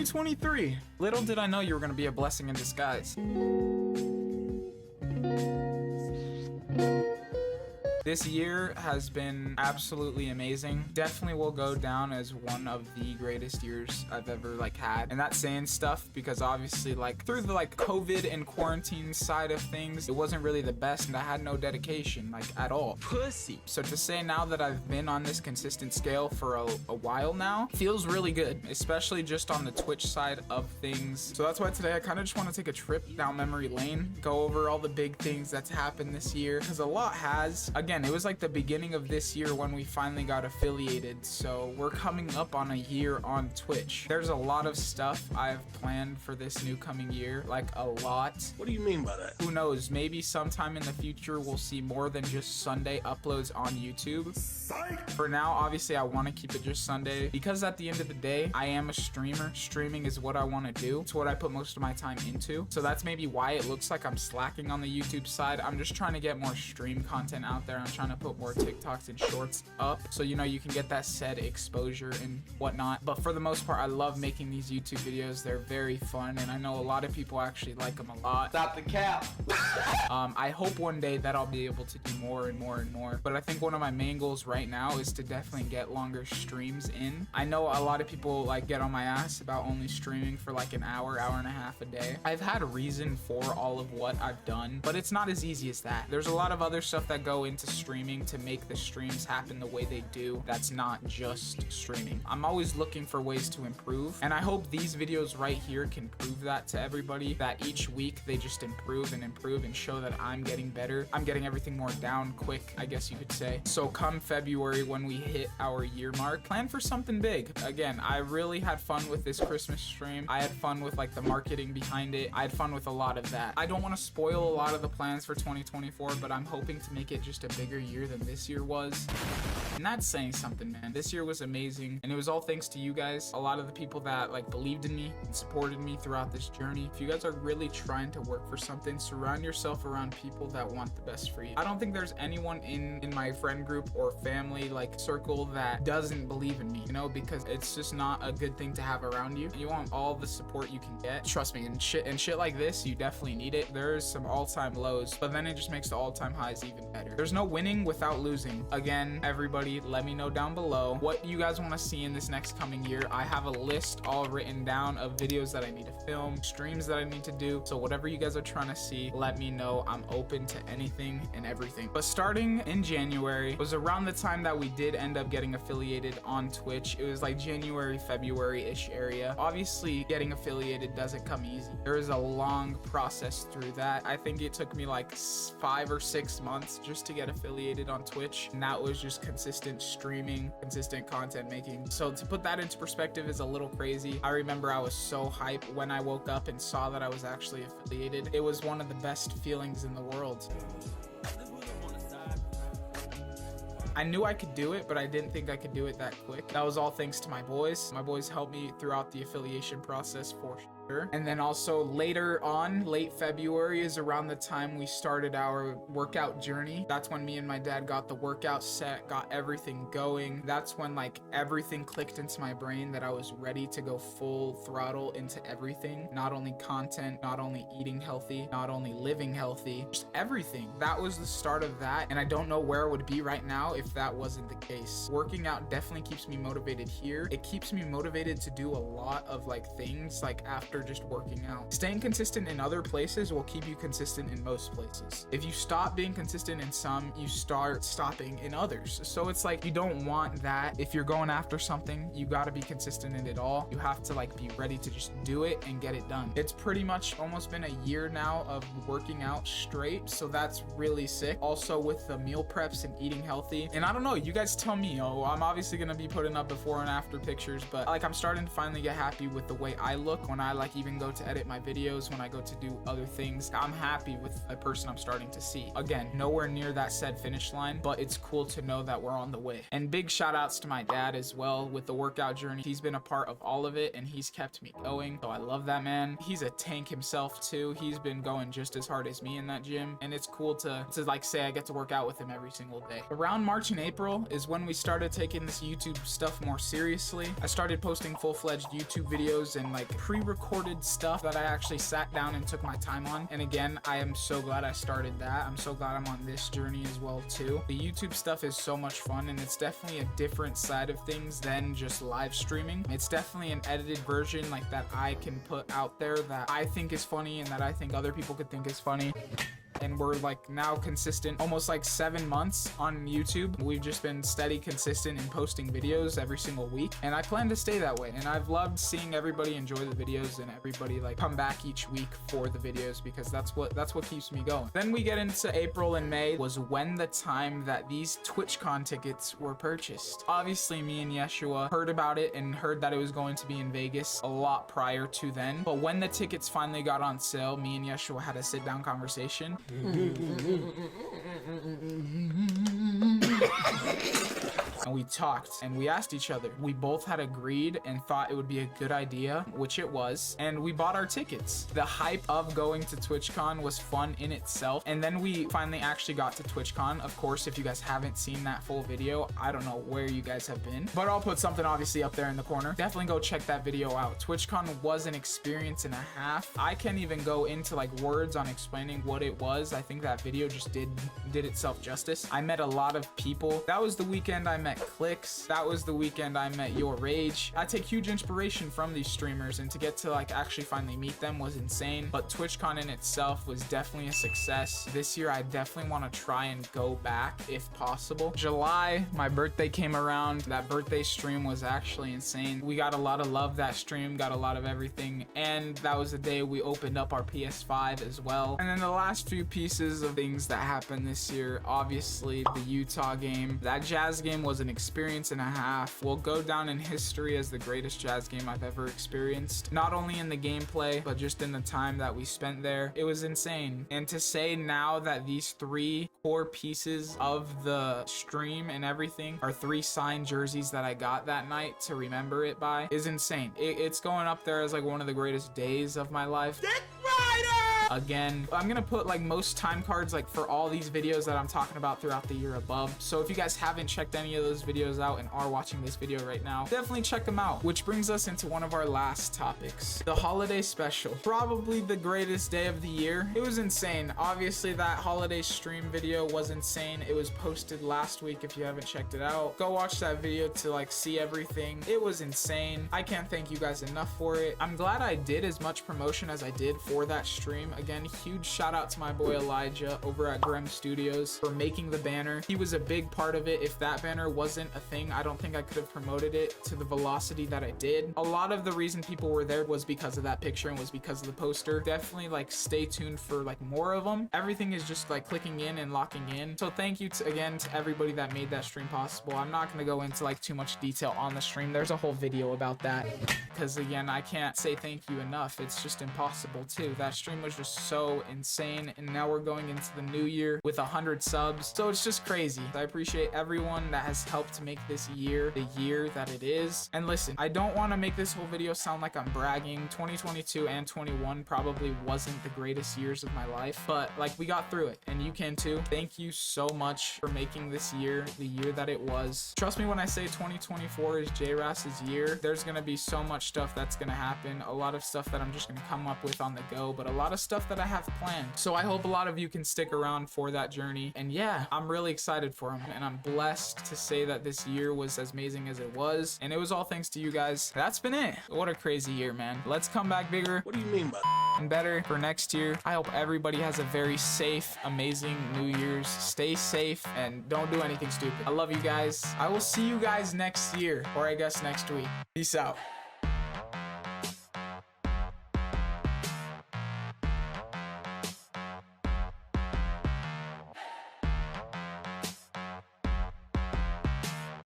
2023. Little did I know you were gonna be a blessing in disguise. This year has been absolutely amazing. Definitely will go down as one of the greatest years I've ever had. And that's saying stuff because obviously through the COVID and quarantine side of things, it wasn't really the best and I had no dedication at all. Pussy. So to say now that I've been on this consistent scale for a while now feels really good, especially just on the Twitch side of things. So that's why today I kind of just want to take a trip down memory lane, go over all the big things that's happened this year because a lot has. Again, it was the beginning of this year when we finally got affiliated, so we're coming up on a year on Twitch. There's a lot of stuff I've planned for this new coming year, a lot. What do you mean by that? Who knows, maybe sometime in the future we'll see more than just Sunday uploads on YouTube. Psych! For now, obviously I want to keep it just Sunday because at the end of the day, I am a streamer. Streaming is what I want to do. It's what I put most of my time into. So that's maybe why it looks like I'm slacking on the YouTube side. I'm just trying to get more stream content out there. I'm trying to put more TikToks and shorts up so you can get that said exposure and whatnot. But for the most part, I love making these YouTube videos. They're very fun and I know a lot of people actually like them a lot. Stop the cap. I hope one day that I'll be able to do more and more and more. But I think one of my main goals right now is to definitely get longer streams in. I know a lot of people get on my ass about only streaming for an hour and a half a day. I've had a reason for all of what I've done, but it's not as easy as that. There's a lot of other stuff that go into streaming to make the streams happen the way they do. That's not just streaming. I'm always looking for ways to improve, and I hope these videos right here can prove that to everybody, that each week they just improve and improve and show that I'm getting better. I'm getting everything more down quick, I guess you could say. So come February, when we hit our year mark, plan for something big. Again, I really had fun with this Christmas stream. I had fun with the marketing behind it. I had fun with a lot of that. I don't want to spoil a lot of the plans for 2024, but I'm hoping to make it just a bigger year than this year was. And that's saying something, man. This year was amazing, and it was all thanks to you guys. A lot of the people that believed in me and supported me throughout this journey. If you guys are really trying to work for something, surround yourself around people that want the best for you. I don't think there's anyone in my friend group or family circle that doesn't believe in me, because it's just not a good thing to have around you. You want all the support you can get. Trust me, and shit like this, you definitely need it. There's some all-time lows, but then it just makes the all-time highs even better. There's no winning without losing. Again, everybody, let me know down below what you guys want to see in this next coming year. I have a list all written down of videos that I need to film, streams that I need to do. So whatever you guys are trying to see, let me know. I'm open to anything and everything. But starting in January was around the time that we did end up getting affiliated on Twitch. It was January, February-ish area. Obviously, getting affiliated doesn't come easy. There is a long process through that. I think it took me 5 or 6 months just to get affiliated on Twitch, and that was just consistent streaming, consistent content making. So to put that into perspective is a little crazy. I remember I was so hyped when I woke up and saw that I was actually affiliated. It was one of the best feelings in the world. I knew I could do it, but I didn't think I could do it that quick. That was all thanks to my boys. My boys helped me throughout the affiliation process for sure. And then also later on, late February is around the time we started our workout journey. That's when me and my dad got the workout set, got everything going. That's when everything clicked into my brain that I was ready to go full throttle into everything. Not only content, not only eating healthy, not only living healthy, just everything. That was the start of that. And I don't know where it would be right now if that wasn't the case. Working out definitely keeps me motivated here. It keeps me motivated to do a lot of things after just working out. Staying consistent in other places will keep you consistent in most places. If you stop being consistent in some, you start stopping in others. So it's you don't want that. If you're going after something, you got to be consistent in it all. You have to be ready to just do it and get it done. It's pretty much almost been a year now of working out straight, so that's really sick. Also with the meal preps and eating healthy, and I don't know, you guys tell me. I'm obviously gonna be putting up before and after pictures, but I'm starting to finally get happy with the way I look when I like even go to edit my videos, when I go to do other things. I'm happy with a person I'm starting to see. Again, nowhere near that said finish line, but it's cool to know that we're on the way. And big shout outs to my dad as well with the workout journey. He's been a part of all of it and he's kept me going. So I love that man. He's a tank himself too. He's been going just as hard as me in that gym. And it's cool to like say I get to work out with him every single day. Around March and April is when we started taking this YouTube stuff more seriously. I started posting full-fledged YouTube videos and like pre-recorded stuff that I actually sat down and took my time on. And again, I am so glad I started that. I'm so glad I'm on this journey as well too. The YouTube stuff is so much fun and it's definitely a different side of things than just live streaming. It's definitely an edited version like that I can put out there that I think is funny and that I think other people could think is funny. And we're like now consistent, almost like 7 months on YouTube. We've just been steady, consistent in posting videos every single week. And I plan to stay that way. And I've loved seeing everybody enjoy the videos and everybody like come back each week for the videos because that's what keeps me going. Then we get into April and May was when the time that these TwitchCon tickets were purchased. Obviously me and Yeshua heard about it and heard that it was going to be in Vegas a lot prior to then. But when the tickets finally got on sale, me and Yeshua had a sit down conversation. And we talked and we asked each other. We both had agreed and thought it would be a good idea, which it was, and we bought our tickets. The hype of going to TwitchCon was fun in itself, and then we finally actually got to TwitchCon. Of course, if you guys haven't seen that full video, I don't know where you guys have been, but I'll put something obviously up there in the corner. Definitely go check that video out. TwitchCon was an experience and a half. I can't even go into like words on explaining what it was. I think that video just did itself justice. I met a lot of people. That was the weekend I met Clicks. That was the weekend I met Your Rage. I take huge inspiration from these streamers, and to get to like actually finally meet them was insane. But TwitchCon in itself was definitely a success. This year I definitely want to try and go back if possible. July, my birthday came around. That birthday stream was actually insane. We got a lot of love that stream, got a lot of everything, and that was the day we opened up our PS5 as well. And then the last few pieces of things that happened this year, obviously the Utah game. That Jazz game was an experience and a half. Will go down in history as the greatest Jazz game I've ever experienced. Not only in the gameplay, but just in the time that we spent there. It was insane. And to say now that these 3 core pieces of the stream and everything are 3 signed jerseys that I got that night to remember it by is insane. It's going up there as like one of the greatest days of my life. Again, I'm gonna put like most time cards like for all these videos that I'm talking about throughout the year above. So if you guys haven't checked any of those videos out and are watching this video right now, definitely check them out. Which brings us into one of our last topics, the holiday special. Probably the greatest day of the year. It was insane. Obviously that holiday stream video was insane. It was posted last week. If you haven't checked it out, go watch that video to like see everything. It was insane. I can't thank you guys enough for it. I'm glad I did as much promotion as I did for that stream. Again, huge shout out to my boy Elijah over at Grem Studios for making the banner. He was a big part of it. If that banner wasn't a thing, I don't think I could have promoted it to the velocity that I did. A lot of the reason people were there was because of that picture and was because of the poster. Definitely like stay tuned for like more of them. Everything is just like clicking in and locking in. So thank you again to everybody that made that stream possible. I'm not gonna go into like too much detail on the stream. There's a whole video about that because again, I can't say thank you enough. It's just impossible to. That stream was just so insane, and now we're going into the new year with 100 subs, so it's just crazy. I appreciate everyone that has helped to make this year the year that it is. And listen, I don't want to make this whole video sound like I'm bragging. 2022 and 21 probably wasn't the greatest years of my life, but like we got through it, and you can too. Thank you so much for making this year the year that it was. Trust me when I say 2024 is Jrass's year. There's gonna be so much stuff that's gonna happen, a lot of stuff that I'm just gonna come up with on the go, but a lot of stuff that I have planned. So I hope a lot of you can stick around for that journey. And yeah, I'm really excited for him, and I'm blessed to say that this year was as amazing as it was, and it was all thanks to you guys. That's been it. What a crazy year, man. Let's come back bigger. What do you mean by and better for next year. I hope everybody has a very safe, amazing New Year's. Stay safe and don't do anything stupid. I love you guys. I will see you guys next year, or I guess next week. Peace out.